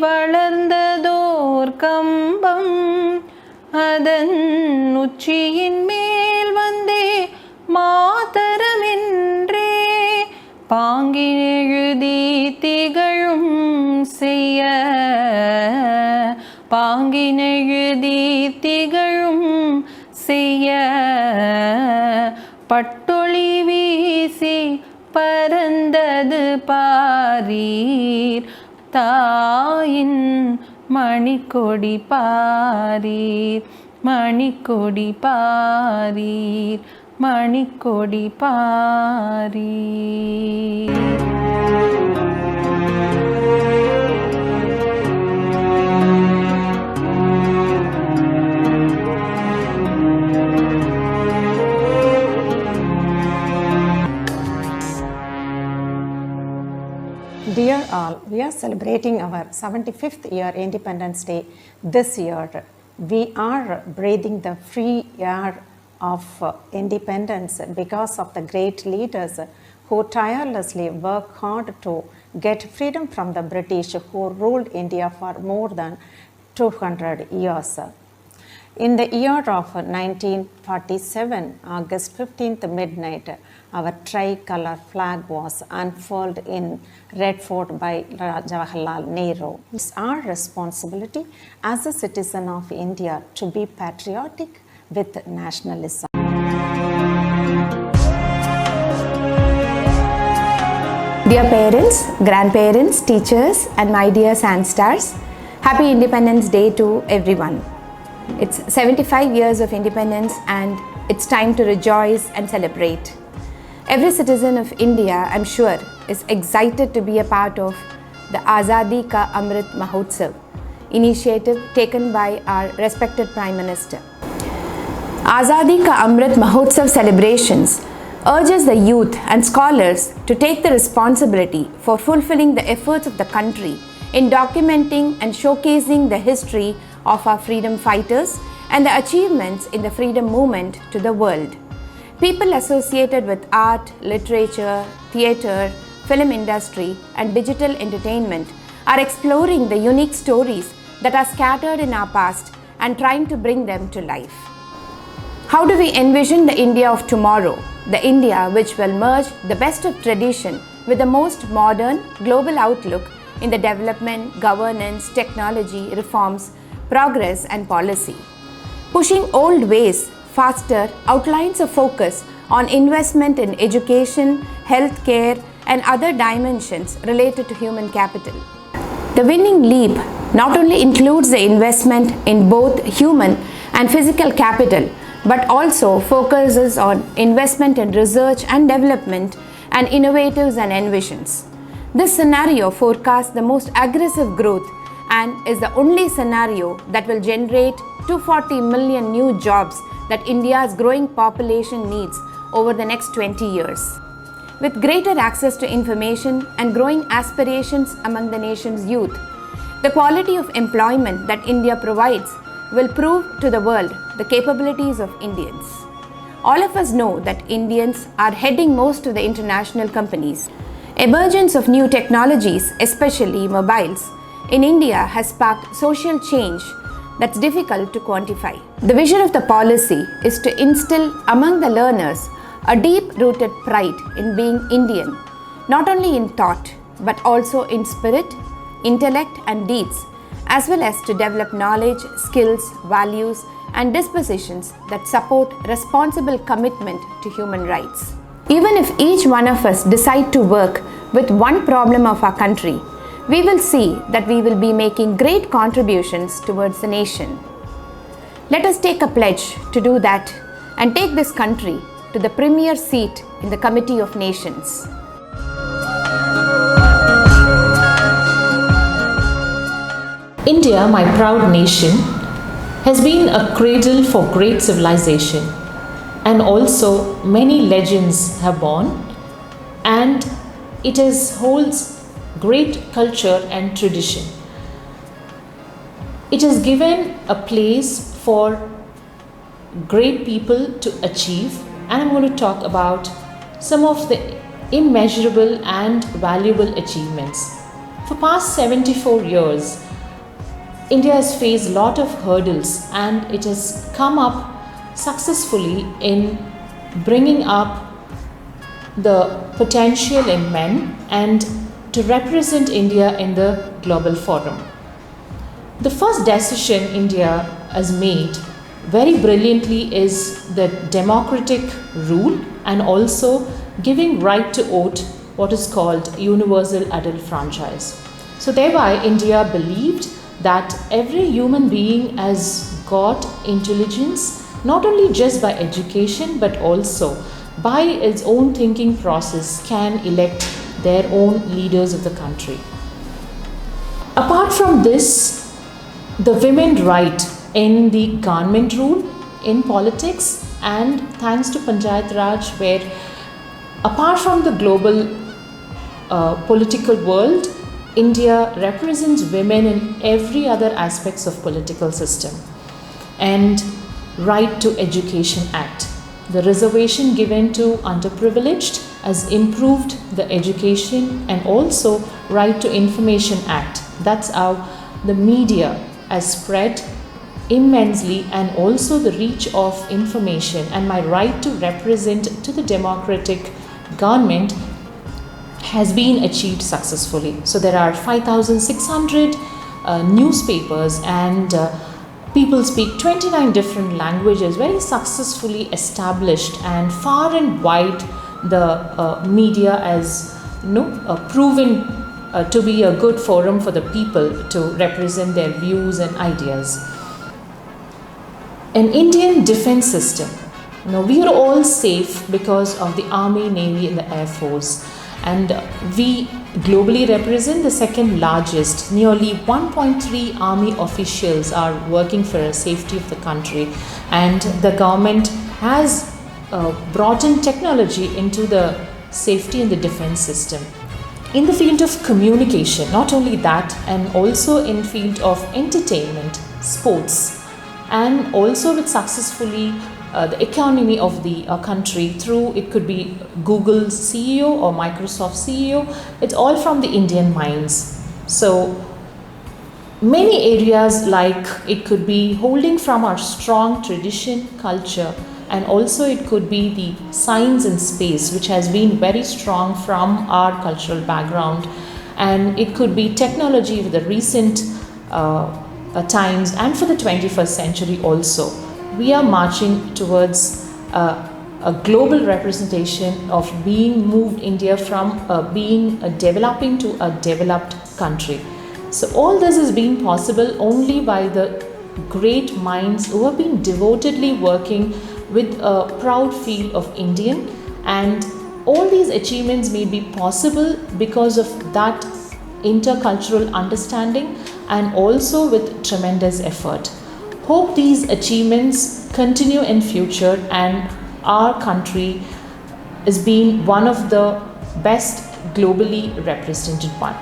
வளர்ந்ததோர் கம்பம் அதன் உச்சியின் மேல் வந்தே மாதரமென்றே பாங்கினெழுதி திகழும் செய்ய பாங்கினெழுதி திகழும் செய்ய பட்டொளி வீசி பரந்தது பாரீர் தாயின் Manikodi பாரீர் Manikodi பாரீர் Manikodi பாரீர். Dear all, we are celebrating our 75th year Independence Day this year. We are breathing the free air of independence because of the great leaders who tirelessly work hard to get freedom from the British who ruled India for more than 200 years. In the year of 1947, August 15th midnight, our tricolor flag was unfurled in Red Fort by Jawaharlal Nehru. It's our responsibility as a citizen of India to be patriotic with nationalism. Dear parents, grandparents, teachers, and my dear Sandstars, Happy Independence Day to everyone. It's 75 years of independence and it's time to rejoice and celebrate. Every citizen of India, I'm sure, is excited to be a part of the Azadi Ka Amrit Mahotsav initiative taken by our respected Prime Minister. Azadi Ka Amrit Mahotsav celebrations urges the youth and scholars to take the responsibility for fulfilling the efforts of the country in documenting and showcasing the history of our freedom fighters and the achievements in the freedom movement to the world. People associated with art, literature, theatre, film industry and digital entertainment are exploring the unique stories that are scattered in our past and trying to bring them to life. How do we envision the India of tomorrow? The India which will merge the best of tradition with the most modern global outlook in the development, governance, technology, reforms, progress and policy. Pushing old ways faster outlines a focus on investment in education, healthcare and other dimensions related to human capital. The winning leap not only includes the investment in both human and physical capital but also focuses on investment in research and development and innovatives and innovations. This scenario forecasts the most aggressive growth and is the only scenario that will generate 240 million new jobs that India's growing population needs over the next 20 years. With greater access to information and growing aspirations among the nation's youth, the quality of employment that India provides will prove to the world the capabilities of Indians. All of us know that Indians are heading most of the international companies. Emergence of new technologies, especially mobiles, in India has sparked social change that's difficult to quantify. The vision of the policy is to instill among the learners a deep-rooted pride in being Indian, not only in thought, but also in spirit, intellect and deeds, as well as to develop knowledge, skills, values and dispositions that support responsible commitment to human rights. Even if each one of us decide to work with one problem of our country, we will see that we will be making great contributions towards the nation. Let us take a pledge to do that and take this country to the premier seat in the Committee of Nations. India, my proud nation, has been a cradle for great civilization, and also many legends have born, and it holds great culture and tradition. It has given a place for great people to achieve, and I'm going to talk about some of the immeasurable and valuable achievements. For past 74 years, India has faced a lot of hurdles and it has come up successfully in bringing up the potential in men and to represent India in the global forum. The first decision India has made very brilliantly is the democratic rule and also giving right to vote, what is called universal adult franchise. So thereby India believed that every human being has got intelligence, not only just by education but also by its own thinking process can elect their own leaders of the country. Apart from this, the women right in the government rule, in politics, and thanks to Panchayat Raj, where apart from the global political world, India represents women in every other aspects of political system. And Right to Education Act, the reservation given to underprivileged has improved the education, and also Right to Information Act. That's how the media has spread immensely, and also the reach of information and my right to represent to the democratic government has been achieved successfully. So there are 5,600 newspapers and people speak 29 different languages, very successfully established, and far and wide the media has proven to be a good forum for the people to represent their views and ideas. An Indian defense system. We are all safe because of the Army, Navy and the Air Force, and we globally represent the second largest. Nearly 1.3 army officials are working for the safety of the country, and the government has brought in technology into the safety and the defense system. In the field of communication, not only that, and also in field of entertainment, sports, and also with successfully the economy of the country through, it could be Google's CEO or Microsoft CEO, it's all from the Indian minds. So many areas, like it could be holding from our strong tradition, culture, and also it could be the science and space, which has been very strong from our cultural background, and it could be technology with the recent times, and for the 21st century also. We are marching towards a global representation of being moved India from being a developing to a developed country. So all this has been possible only by the great minds who have been devotedly working with a proud feel of Indian, and all these achievements may be possible because of that intercultural understanding and also with tremendous effort. Hope these achievements continue in future and our country is being one of the best globally represented one.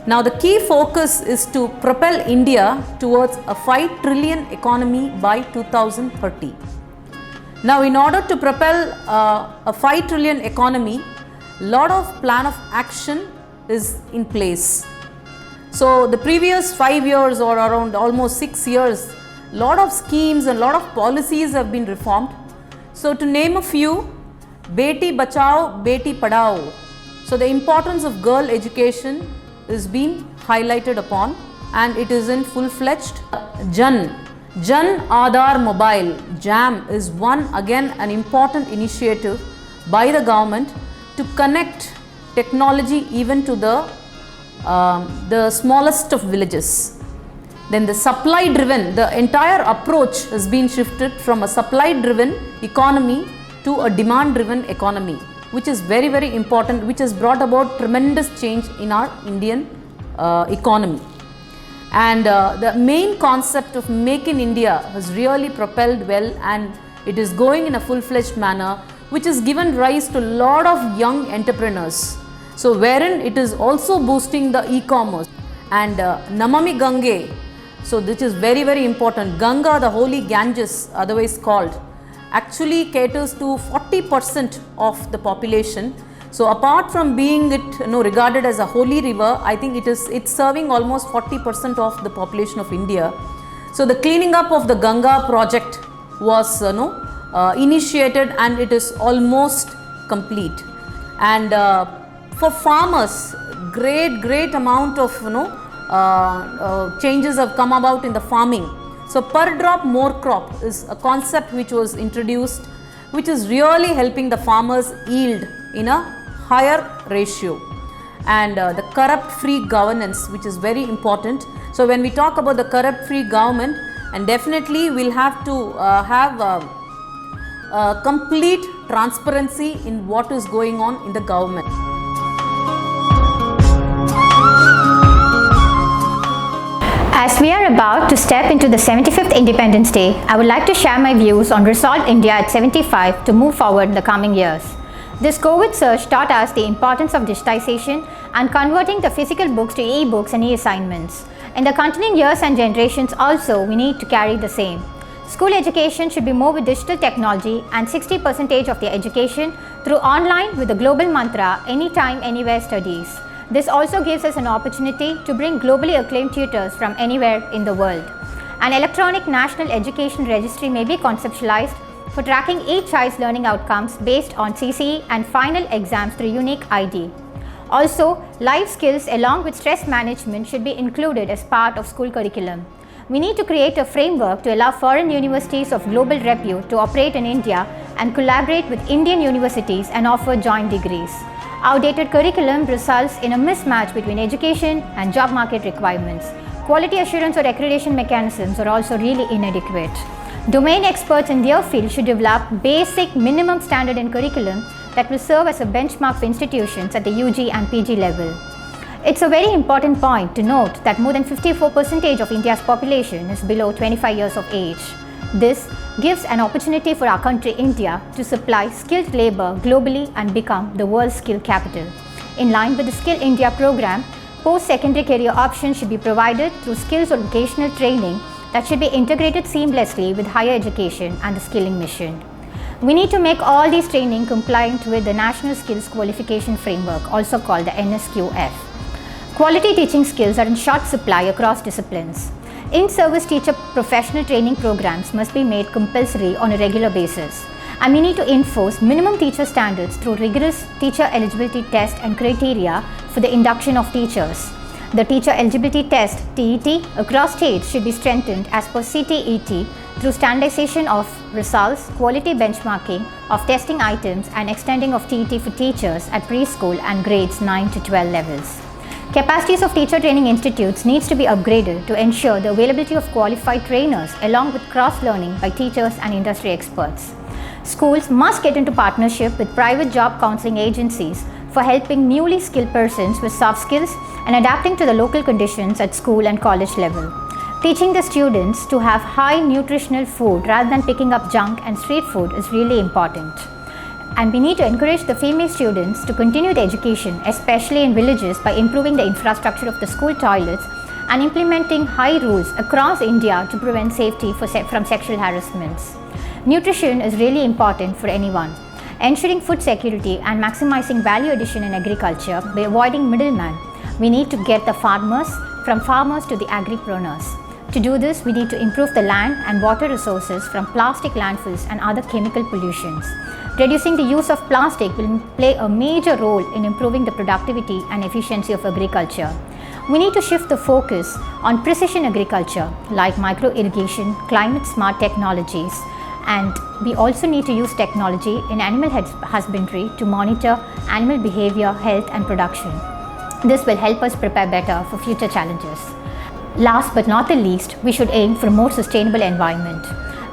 Now the key focus is to propel India towards a 5 trillion economy by 2030. Now in order to propel a 5 trillion economy, lot of plan of action is in place. So the previous 5 years or around almost 6 years, lot of schemes and lot of policies have been reformed. So to name a few, Beti Bachao, Beti Padhao. So the importance of girl education is being highlighted upon, and it is in full-fledged. Jan Aadhaar Mobile, JAM, is one again an important initiative by the government to connect technology even to the smallest of villages. Then the supply driven, the entire approach has been shifted from a supply driven economy to a demand driven economy, which is very, very important, which has brought about tremendous change in our Indian economy. And the main concept of Make in India has really propelled well, and it is going in a full-fledged manner, which has given rise to a lot of young entrepreneurs. So wherein it is also boosting the e-commerce. And Namami Gange, so this is very, very important. Ganga, the holy Ganges otherwise called, actually caters to 40% of the population. So apart from being it regarded as a holy river, I think it's serving almost 40% of the population of India. So the cleaning up of the Ganga project was initiated, and it is almost complete. And for farmers, great amount of changes have come about in the farming. So per drop more crop is a concept which was introduced, which is really helping the farmers yield in a higher ratio. And the corrupt free governance, which is very important. So when we talk about the corrupt free government, and definitely we'll have to have complete transparency in what is going on in the government. As we are about to step into the 75th Independence Day, I would like to share my views on Resolve India at 75 to move forward in the coming years. This COVID surge taught us the importance of digitization and converting the physical books to e-books and e-assignments. In the continuing years and generations also, we need to carry the same. School education should be more with digital technology, and 60% of the education through online with the global mantra, anytime, anywhere studies. This also gives us an opportunity to bring globally acclaimed tutors from anywhere in the world. An electronic national education registry may be conceptualized for tracking each child's learning outcomes based on CCE and final exams through unique ID. Also, life skills along with stress management should be included as part of school curriculum. We need to create a framework to allow foreign universities of global repute to operate in India and collaborate with Indian universities and offer joint degrees. Outdated curriculum results in a mismatch between education and job market requirements. Quality assurance or accreditation mechanisms are also really inadequate. Domain experts in their field should develop basic minimum standard in curriculum that will serve as a benchmark for institutions at the UG and PG level. It's a very important point to note that more than 54% of India's population is below 25 years of age. This gives an opportunity for our country, India, to supply skilled labor globally and become the world's skill capital. In line with the Skill India program, post-secondary career options should be provided through skills or vocational training that should be integrated seamlessly with higher education and the skilling mission. We need to make all these training compliant with the National Skills Qualification Framework, also called the NSQF. Quality teaching skills are in short supply across disciplines. In-service teacher professional training programs must be made compulsory on a regular basis. And we need to enforce minimum teacher standards through rigorous teacher eligibility test and criteria for the induction of teachers. The teacher eligibility test, TET, across states should be strengthened as per CTET through standardization of results, quality benchmarking of testing items, and extending of TET for teachers at preschool and grades 9 to 12 levels. Capacities of teacher training institutes needs to be upgraded to ensure the availability of qualified trainers along with cross-learning by teachers and industry experts. Schools must get into partnership with private job counseling agencies for helping newly skilled persons with soft skills and adapting to the local conditions at school and college level. Teaching the students to have high nutritional food rather than picking up junk and street food is really important. And we need to encourage the female students to continue the education, especially in villages, by improving the infrastructure of the school toilets and implementing high rules across India to prevent safety from sexual harassments. Nutrition is really important for anyone. Ensuring food security and maximizing value addition in agriculture by avoiding middlemen, we need to get the farmers from farmers to the agripreneurs. To do this, we need to improve the land and water resources from plastic landfills and other chemical pollutions. Reducing the use of plastic will play a major role in improving the productivity and efficiency of agriculture. We need to shift the focus on precision agriculture like micro-irrigation, climate-smart technologies, and we also need to use technology in animal husbandry to monitor animal behavior, health, and production. This will help us prepare better for future challenges. Last but not the least, we should aim for a more sustainable environment.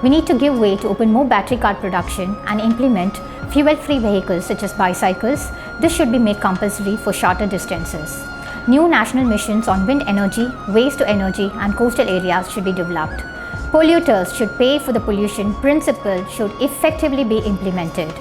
We need to give way to open more battery car production and implement fuel-free vehicles such as bicycles. This should be made compulsory for shorter distances. New national missions on wind energy, waste to energy, and coastal areas should be developed. Polluters should pay for the pollution principle should effectively be implemented.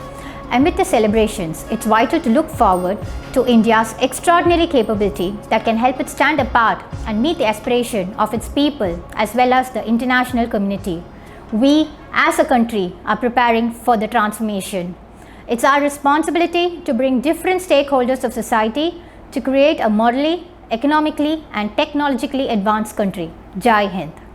Amid the celebrations, it's vital to look forward to India's extraordinary capability that can help it stand apart and meet the aspiration of its people as well as the international community. We, as a country, are preparing for the transformation. It's our responsibility to bring different stakeholders of society to create a morally, economically and technologically advanced country. Jai Hind.